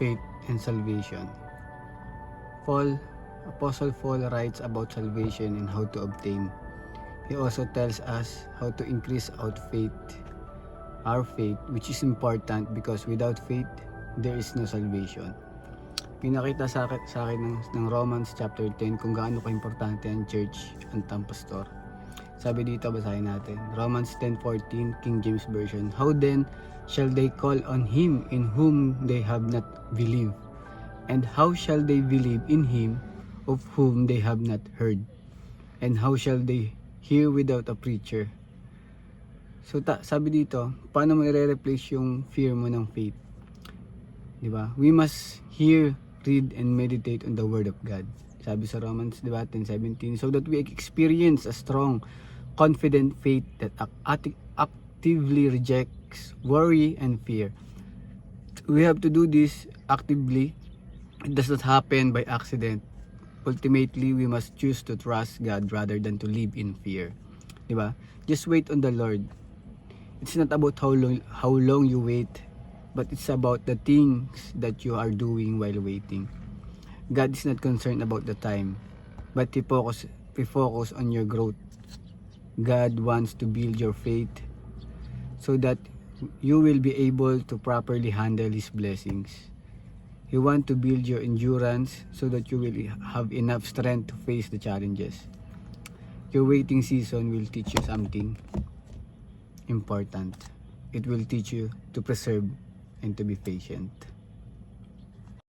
faith and salvation. Apostle Paul writes about salvation and how to obtain. He also tells us how to increase our faith, which is important because without faith, there is no salvation. Pinakita sa akin ng Romans chapter 10 kung gaano ka-importante ang church at ang pastor. Sabi dito, basahin natin. Romans 10:14, King James Version. How then shall they call on him in whom they have not believed? And how shall they believe in him of whom they have not heard? And how shall they hear without a preacher? So sabi dito, paano mo i-replace yung fear mo ng faith? Di ba? We must hear, read, and meditate on the Word of God. Sabi sa Romans 10:17, so that we experience a strong, confident faith that actively rejects worry and fear. We have to do this actively. It does not happen by accident. Ultimately, we must choose to trust God rather than to live in fear. Diba? Just wait on the Lord. It's not about how long you wait, but it's about the things that you are doing while waiting. God is not concerned about the time, but He focus on your growth. God wants to build your faith so that you will be able to properly handle His blessings. He wants to build your endurance so that you will have enough strength to face the challenges. Your waiting season will teach you something important. It will teach you to preserve and to be patient.